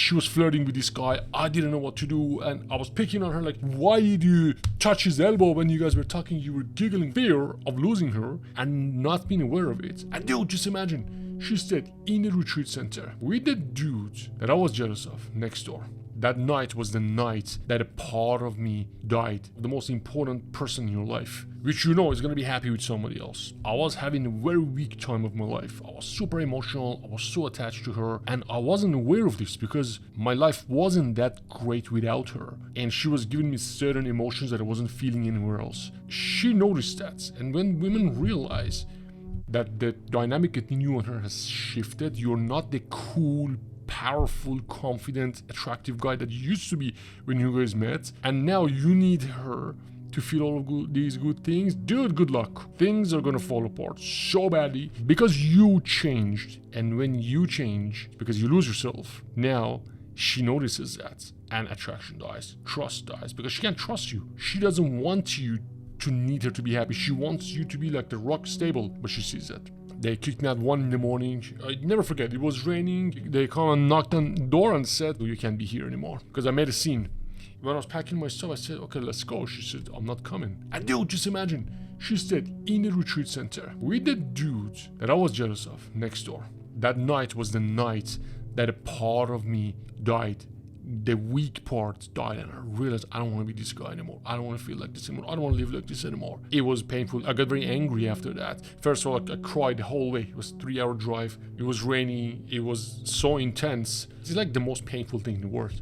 she was flirting with this guy. I didn't know what to do, and I was picking on her like, why did you touch his elbow when you guys were talking? You were giggling, fear of losing her and not being aware of it. And dude, just imagine, she stayed in a retreat center with the dude that I was jealous of next door. That night was the night that a part of me died. The most important person in your life, which you know is gonna be happy with somebody else. I was having a very weak time of my life. I was super emotional. I was so attached to her, and I wasn't aware of this because my life wasn't that great without her. And she was giving me certain emotions that I wasn't feeling anywhere else. She noticed that, and when women realize that the dynamic between you and her has shifted, you're not the cool, powerful, confident, attractive guy that you used to be when you guys met, and now you need her to feel all of these good things. Dude, good luck. Things are gonna fall apart so badly because you changed. And when you change, because you lose yourself, now she notices that, and attraction dies, trust dies, because she can't trust you. She doesn't want you to need her to be happy. She wants you to be like the rock stable, but she sees that. They kicked me out 1 a.m. I never forget, it was raining. They come and knocked on the door and said, you can't be here anymore. Because I made a scene. When I was packing my stuff, I said, okay, let's go. She said, I'm not coming. And dude, just imagine, she stayed in a retreat center with the dude that I was jealous of next door. That night was the night that a part of me died. The weak part died, and I realized I don't want to be this guy anymore. I don't want to feel like this anymore. I don't want to live like this anymore. It was painful. I got very angry after that. First of all, I cried the whole way. It was a 3-hour drive. It was rainy. It was so intense. It's like the most painful thing in the world.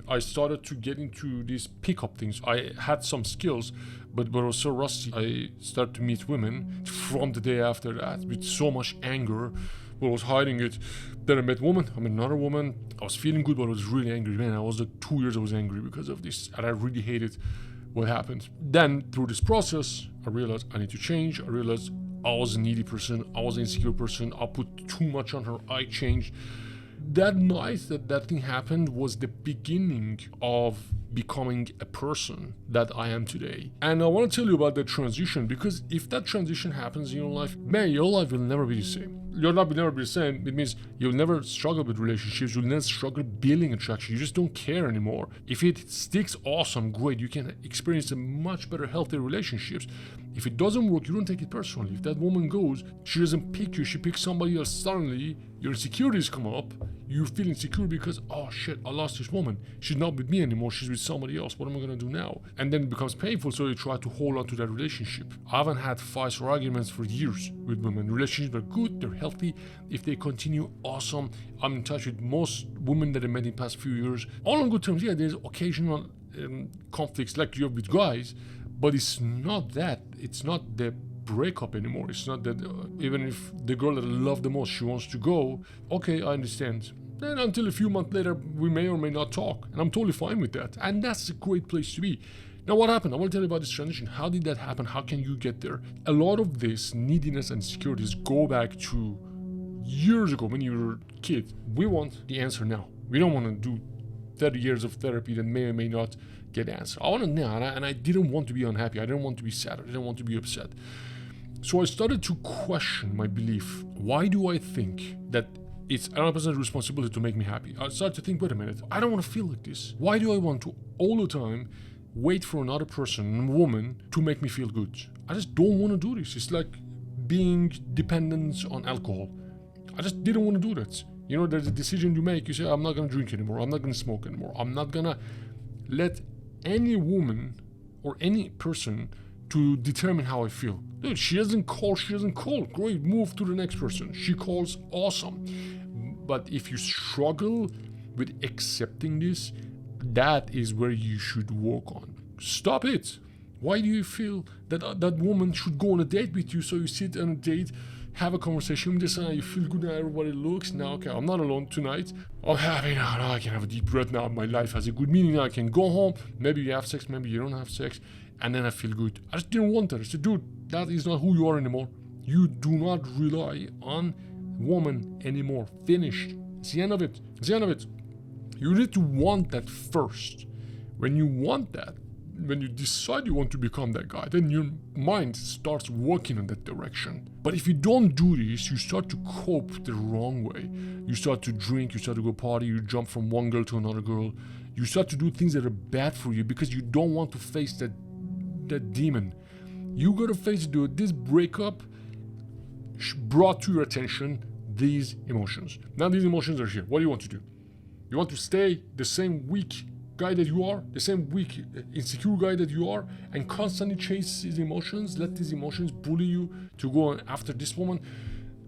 I started to get into these pickup things. I had some skills, but I was so rusty. I started to meet women from the day after that with so much anger. But I was hiding it. Then I met another woman. I was feeling good, but I was really angry. Man, I was like 2 years I was angry because of this. And I really hated what happened. Then through this process, I realized I need to change. I realized I was a needy person. I was an insecure person. I put too much on her. I changed. That night that thing happened was the beginning of becoming a person that I am today. And I want to tell you about that transition, because if that transition happens in your life, man, your life will never be the same. You'll never be the same. It means you'll never struggle with relationships. You'll never struggle building attraction. You just don't care anymore. If it sticks, awesome, great. You can experience a much better, healthier relationships. If it doesn't work, you don't take it personally. If that woman goes, she doesn't pick you, she picks somebody else, suddenly your insecurities come up. You feel insecure because, oh shit, I lost this woman. She's not with me anymore. She's with somebody else. What am I gonna do now? And then it becomes painful, so you try to hold on to that relationship. I haven't had fights or arguments for years with women. Relationships are good, they're healthy. If they continue, awesome. I'm in touch with most women that I met in the past few years. All on good terms. Yeah, there's occasional conflicts like you have with guys, but it's not that. It's not the breakup anymore. It's not that even if the girl that I love the most, she wants to go, okay, I understand. Then until a few months later, we may or may not talk, and I'm totally fine with that. And that's a great place to be. Now, what happened? I want to tell you about this transition. How did that happen? How can you get there? A lot of this neediness and insecurities go back to years ago when you were a kid. We want the answer now. We don't want to do 30 years of therapy that may or may not get the answer. I want it now, and I didn't want to be unhappy. I didn't want to be sad. I didn't want to be upset. So I started to question my belief. Why do I think that it's 100% responsibility to make me happy? I started to think, wait a minute, I don't want to feel like this. Why do I want to all the time wait for another person, a woman, to make me feel good? I just don't want to do this. It's like being dependent on alcohol. I just didn't want to do that. You know, there's a decision you make. You say, I'm not going to drink anymore. I'm not going to smoke anymore. I'm not going to let any woman or any person to determine how I feel. Dude, she doesn't call. Great, move to the next person. She calls, awesome. But if you struggle with accepting this, that is where you should work on. Stop it. Why do you feel that that woman should go on a date with you? So you sit on a date, have a conversation with this, and you feel good now, everybody looks. Now, okay, I'm not alone tonight. I'm happy now. Now I can have a deep breath now. My life has a good meaning. Now I can go home. Maybe you have sex, maybe you don't have sex. And then I feel good. I just didn't want that. I said, dude, that is not who you are anymore. You do not rely on woman anymore. Finished. It's the end of it. It's the end of it. You need to want that first. When you want that, when you decide you want to become that guy, then your mind starts working in that direction. But if you don't do this, you start to cope the wrong way. You start to drink, you start to go party, you jump from one girl to another girl. You start to do things that are bad for you because you don't want to face that demon. You gotta face it, dude. This breakup brought to your attention these emotions. Now these emotions are here. What do you want to do? You want to stay the same weak guy that you are, the same weak, insecure guy that you are, and constantly chase these emotions, let these emotions bully you to go after this woman.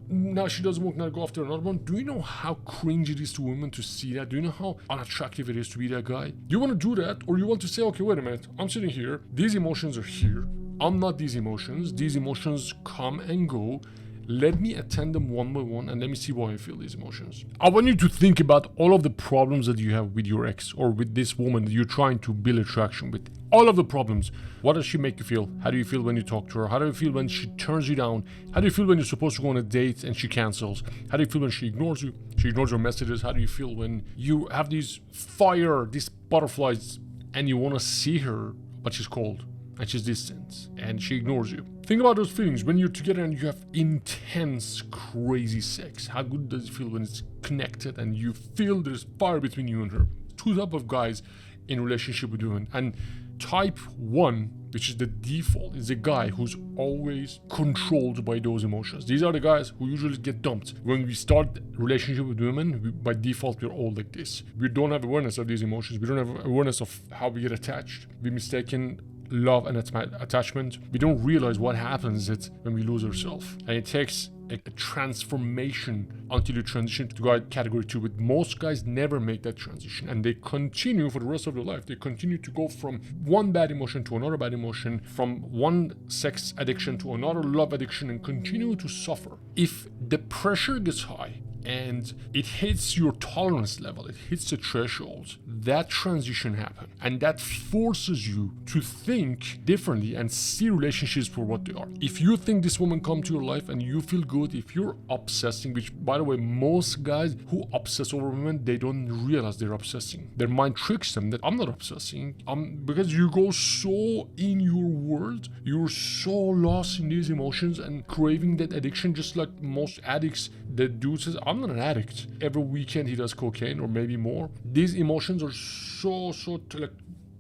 Now she doesn't work, now go after another one. Do you know how cringe it is to women to see that? Do you know how unattractive it is to be that guy? Do you want to do that, or you want to say, okay, wait a minute, I'm sitting here, these emotions are here, I'm not these emotions come and go. Let me attend them one by one and let me see why I feel these emotions. I want you to think about all of the problems that you have with your ex or with this woman that you're trying to build attraction with. All of the problems. What does she make you feel? How do you feel when you talk to her? How do you feel when she turns you down? How do you feel when you're supposed to go on a date and she cancels? How do you feel when she ignores you? She ignores your messages. How do you feel when you have these butterflies and you want to see her, but she's cold? And she's distant and she ignores you. Think about those feelings when you're together and you have intense, crazy sex. How good does it feel when it's connected and you feel there's fire between you and her? Two types of guys in relationship with women. And type 1, which is the default, is a guy who's always controlled by those emotions. These are the guys who usually get dumped. When we start relationship with women, by default, we're all like this. We don't have awareness of these emotions. We don't have awareness of how we get attached. We mistaken love and attachment. We don't realize what happens when we lose ourselves. And it takes a transformation until you transition to guy category 2. But most guys never make that transition and they continue for the rest of their life. They continue to go from one bad emotion to another bad emotion, from one sex addiction to another love addiction, and continue to suffer. If the pressure gets high and it hits your tolerance level, it hits the threshold, that transition happens. And that forces you to think differently and see relationships for what they are. If you think this woman come to your life and you feel good, if you're obsessing, which by the way, most guys who obsess over women, they don't realize they're obsessing. Their mind tricks them that I'm not obsessing. Because you go so in your world, you're so lost in these emotions and craving that addiction, just like most addicts. The dude says, I'm not an addict. Every weekend he does cocaine or maybe more. These emotions are so like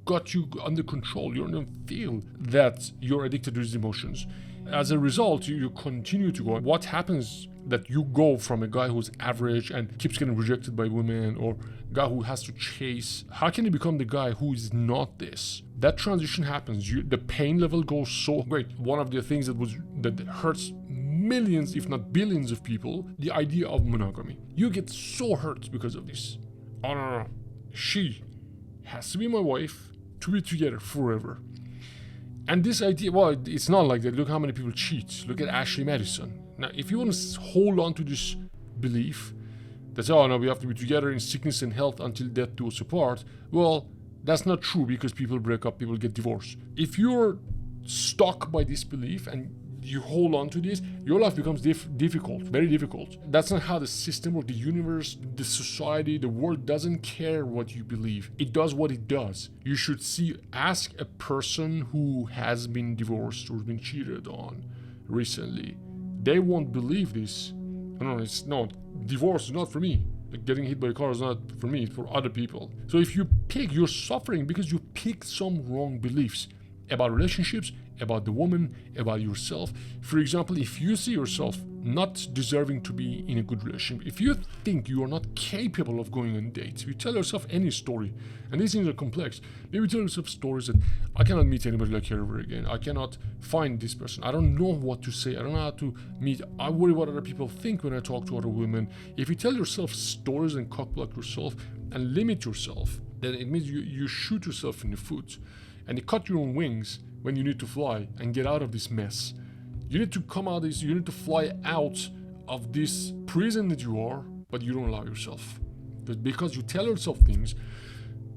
got you under control. You don't feel that you're addicted to these emotions. As a result, you continue to go. What happens that you go from a guy who's average and keeps getting rejected by women, or a guy who has to chase, how can you become the guy who is not this? That transition happens. The pain level goes so great. One of the things that hurts millions, if not billions of people, the idea of monogamy. You get so hurt because of this. Oh no. She has to be my wife to be together forever. And this idea, well, it's not like that. Look how many people cheat. Look at Ashley Madison. Now, if you want to hold on to this belief that, oh no, we have to be together in sickness and health until death do us apart, well, that's not true, because people break up, people get divorced. If you're stuck by this belief and you hold on to this, your life becomes difficult, very difficult. That's not how the system or the universe, the society, the world doesn't care what you believe. It does what it does. You should ask a person who has been divorced or been cheated on recently. They won't believe this. No, divorce is not for me. Like getting hit by a car is not for me, it's for other people. So if you're suffering because you picked some wrong beliefs about relationships, about the woman, about yourself. For example, if you see yourself not deserving to be in a good relationship, if you think you are not capable of going on dates, you tell yourself any story, and these things are complex. Maybe tell yourself stories that I cannot meet anybody like her ever again. I cannot find this person. I don't know what to say. I don't know how to meet. I worry what other people think when I talk to other women. If you tell yourself stories and cockblock yourself and limit yourself, then it means you shoot yourself in the foot and you cut your own wings when you need to fly and get out of this mess. You need to come out of this, you need to fly out of this prison that you are, but you don't allow yourself. Because you tell yourself things,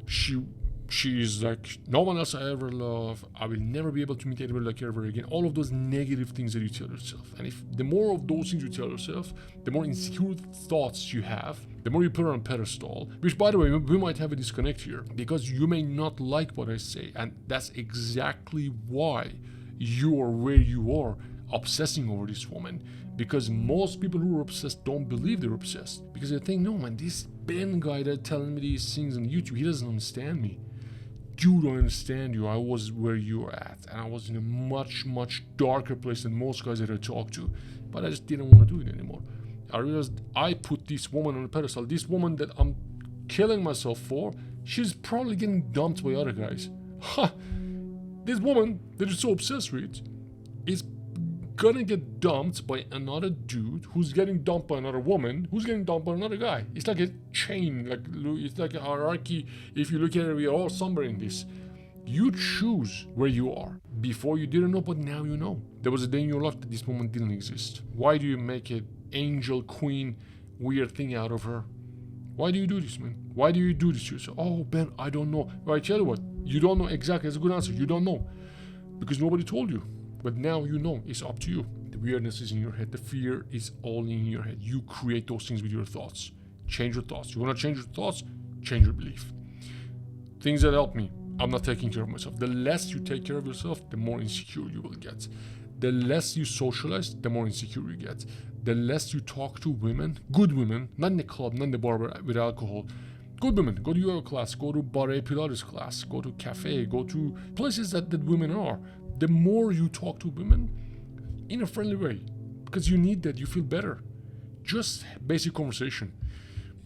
she She is like no one else I ever love. I will never be able to meet anybody like her ever again. All of those negative things that you tell yourself. And if the more of those things you tell yourself, the more insecure thoughts you have, the more you put her on pedestal. Which, by the way, we might have a disconnect here because you may not like what I say, and that's exactly why you are where you are, obsessing over this woman. Because most people who are obsessed don't believe they're obsessed, because they think, no man, this Ben guy that telling me these things on YouTube, he doesn't understand me. You don't understand you. I was where you're at, and I was in a much darker place than most guys that I talk to, but I just didn't want to do it anymore. I realized I put this woman on a pedestal. This woman that I'm killing myself for, she's probably getting dumped by other guys. This woman that you're so obsessed with is gonna get dumped by another dude who's getting dumped by another woman who's getting dumped by another guy. It's like a chain, it's like a hierarchy. If you look at it, we are all somewhere in this. You choose where you are. Before you didn't know, but now you know. There was a day in your life that this woman didn't exist. Why do you make an angel, queen, weird thing out of her? Why do you do this, man? Why do you do this to yourself? Oh, Ben, I don't know. Well, I tell you what, you don't know exactly. That's a good answer. You don't know. Because nobody told you. But now you know. It's up to you. The weirdness is in your head. The fear is all in your head. You create those things with your thoughts. Change your thoughts. You want to change your thoughts? Change your belief. Things that help me. I'm not taking care of myself. The less you take care of yourself, the more insecure you will get. The less you socialize, the more insecure you get. The less you talk to women, good women, not in the club, not in the bar with alcohol. Good women, go to yoga class, go to Barre Pilates class, go to cafe, go to places that women are. The more you talk to women in a friendly way, because you need that, you feel better. Just basic conversation.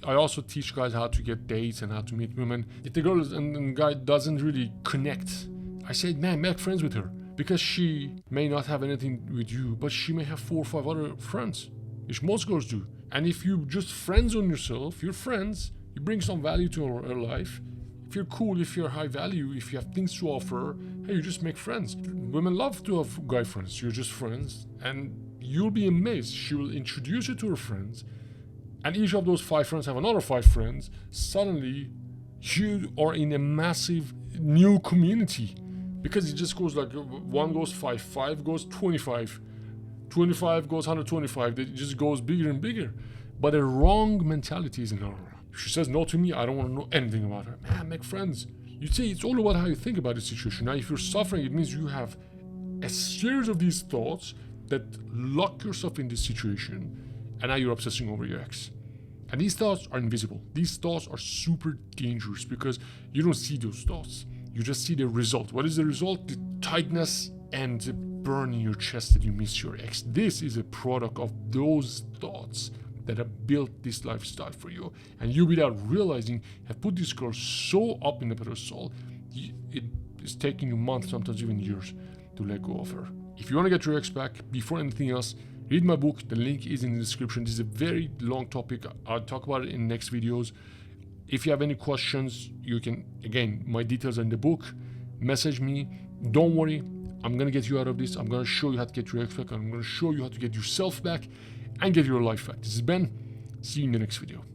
I also teach guys how to get dates and how to meet women. If the girl and guy doesn't really connect, I say, man, make friends with her. Because she may not have anything with you, but she may have 4 or 5 other friends, which most girls do. And if you just friends on yourself, you're friends, you bring some value to her life. If you're cool, if you're high value, if you have things to offer, hey, you just make friends. Women love to have guy friends. You're just friends. And you'll be amazed. She will introduce you to her friends. And each of those 5 friends have another 5 friends. Suddenly, you are in a massive new community. Because it just goes like 1 goes 5, 5 goes 25, 25 goes 125. It just goes bigger and bigger. But the wrong mentality is in her. If she says no to me, I don't want to know anything about her. Man, make friends. You see, it's all about how you think about the situation. Now, if you're suffering, it means you have a series of these thoughts that lock yourself in this situation, and now you're obsessing over your ex. And these thoughts are invisible. These thoughts are super dangerous because you don't see those thoughts. You just see the result. What is the result? The tightness and the burn in your chest that you miss your ex. This is a product of those thoughts that have built this lifestyle for you. And you, without realizing, have put this girl so up in the pedestal, it is taking you months, sometimes even years, to let go of her. If you want to get your ex back, before anything else, read my book. The link is in the description. This is a very long topic. I'll talk about it in next videos. If you have any questions, you can, again, my details are in the book. Message me. Don't worry. I'm going to get you out of this. I'm going to show you how to get your ex back. I'm going to show you how to get yourself back and get your life back. This is Ben. See you in the next video.